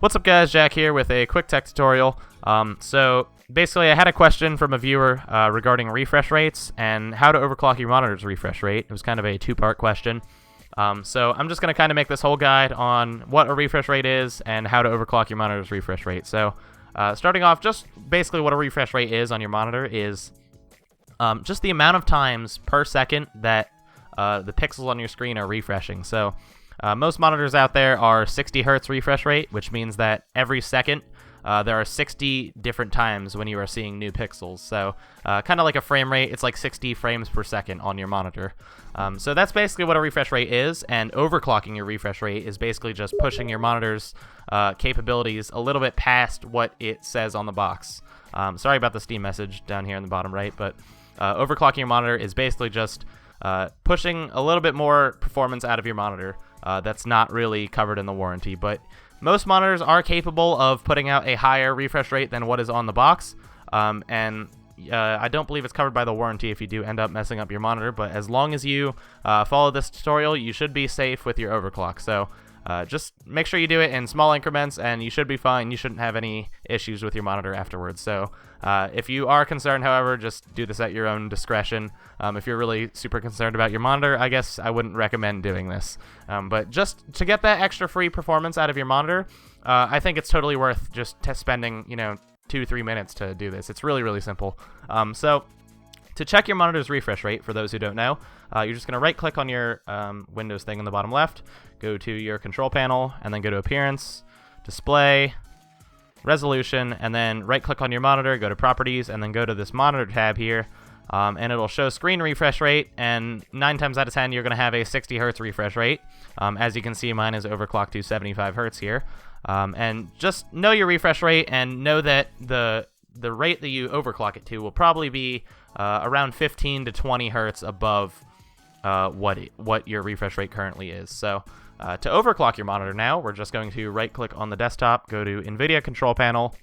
What's up guys, Jack here with a quick tech tutorial. So basically I had a question from a viewer regarding refresh rates and how to overclock your monitor's refresh rate. It was kind of a two-part question. So I'm just going to kind of make this whole guide on what a refresh rate is and how to overclock your monitor's refresh rate. So starting off, just basically what a refresh rate is on your monitor is just the amount of times per second that the pixels on your screen are refreshing. So most monitors out there are 60 Hertz refresh rate, which means that every second there are 60 different times when you are seeing new pixels. So kind of like a frame rate, it's like 60 frames per second on your monitor. So that's basically what a refresh rate is, and overclocking your refresh rate is basically just pushing your monitor's capabilities a little bit past what it says on the box. Sorry about the Steam message down here in the bottom right, but overclocking your monitor is basically just pushing a little bit more performance out of your monitor that's not really covered in the warranty. But most monitors are capable of putting out a higher refresh rate than what is on the box, and I don't believe it's covered by the warranty if you do end up messing up your monitor, but as long as you follow this tutorial, you should be safe with your overclock. So just make sure you do it in small increments and you should be fine. You shouldn't have any issues with your monitor afterwards. So if you are concerned, however, just do this at your own discretion. If you're really super concerned about your monitor, I guess I wouldn't recommend doing this. But just to get that extra free performance out of your monitor, I think it's totally worth just spending, 2-3 minutes to do this. It's really, really simple. So to check your monitor's refresh rate, for those who don't know, you're just going to right click on your Windows thing in the bottom left, go to your control panel, and then go to Appearance, Display, Resolution, and then right click on your monitor, go to Properties, and then go to this Monitor tab here, and it'll show Screen Refresh Rate, and 9 times out of 10 you're going to have a 60 Hertz refresh rate. As you can see, mine is overclocked to 75 Hertz here. And just know your refresh rate and know that the rate that you overclock it to will probably be around 15 to 20 Hertz above what your refresh rate currently is. So to overclock your monitor now, we're just going to right click on the desktop, go to Nvidia control panel,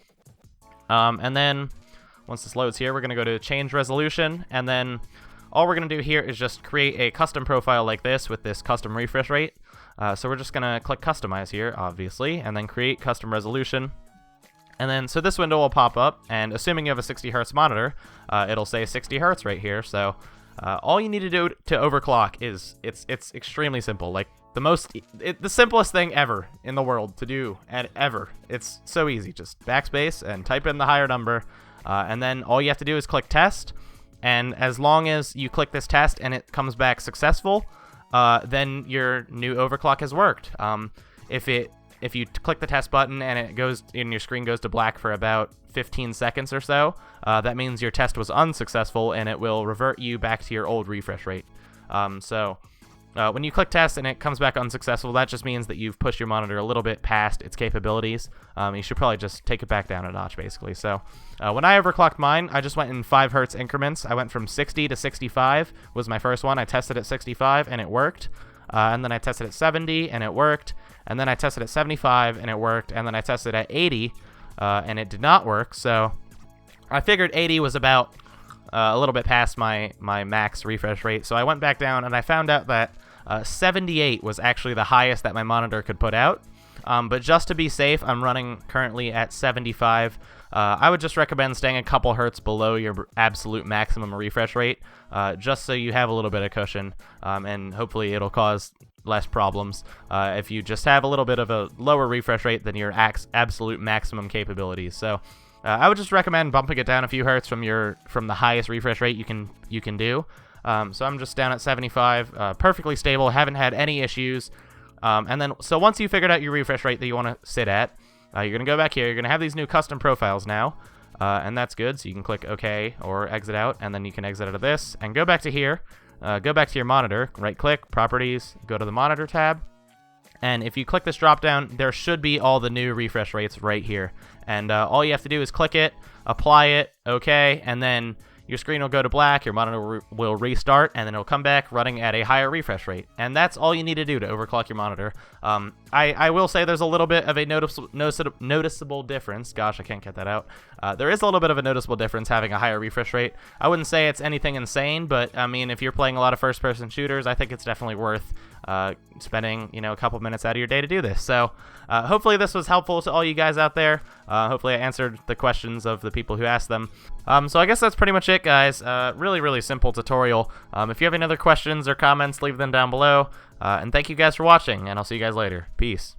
and then once this loads here, we're going to go to change resolution, and then all we're going to do here is just create a custom profile like this with this custom refresh rate. So we're just going to click customize here, obviously, and then create custom resolution. And then, so this window will pop up, and assuming you have a 60 Hertz monitor, it'll say 60 Hertz right here. So all you need to do to overclock is, it's extremely simple. Like, the simplest thing ever in the world to do, ever. It's so easy. Just backspace and type in the higher number, and then all you have to do is click test. And as long as you click this test and it comes back successful, then your new overclock has worked. If you click the test button and it goes and your screen goes to black for about 15 seconds or so, that means your test was unsuccessful and it will revert you back to your old refresh rate. When you click test and it comes back unsuccessful, that just means that you've pushed your monitor a little bit past its capabilities. You should probably just take it back down a notch, basically. So when I overclocked mine, I just went in 5 Hertz increments. I went from 60 to 65 was my first one. I tested at 65 and it worked. And then I tested at 70 and it worked. And then I tested at 75 and it worked. And then I tested at 80 and it did not work. So I figured 80 was about a little bit past my max refresh rate. So I went back down and I found out that 78 was actually the highest that my monitor could put out. But just to be safe, I'm running currently at 75. I would just recommend staying a couple hertz below your absolute maximum refresh rate, just so you have a little bit of cushion, and hopefully it'll cause less problems if you just have a little bit of a lower refresh rate than your absolute maximum capabilities. So I would just recommend bumping it down a few hertz from the highest refresh rate you can do. So I'm just down at 75, perfectly stable, haven't had any issues. And then, so once you figured out your refresh rate that you want to sit at, you're going to go back here. You're going to have these new custom profiles now, and that's good. So you can click OK or exit out, and then you can exit out of this and go back to here. Go back to your monitor, right-click, Properties, go to the Monitor tab. And if you click this drop-down, there should be all the new refresh rates right here. And all you have to do is click it, apply it, OK, and then your screen will go to black, your monitor will restart, and then it'll come back running at a higher refresh rate. And that's all you need to do to overclock your monitor. I will say there's a little bit of a noticeable difference. Gosh, I can't get that out. There is a little bit of a noticeable difference having a higher refresh rate. I wouldn't say it's anything insane, but I mean, if you're playing a lot of first-person shooters, I think it's definitely worth spending a couple minutes out of your day to do this. So hopefully this was helpful to all you guys out there. Hopefully I answered the questions of the people who asked them. So I guess that's pretty much it, guys. Really simple tutorial. If you have any other questions or comments, leave them down below. And thank you guys for watching, and I'll see you guys later. Peace.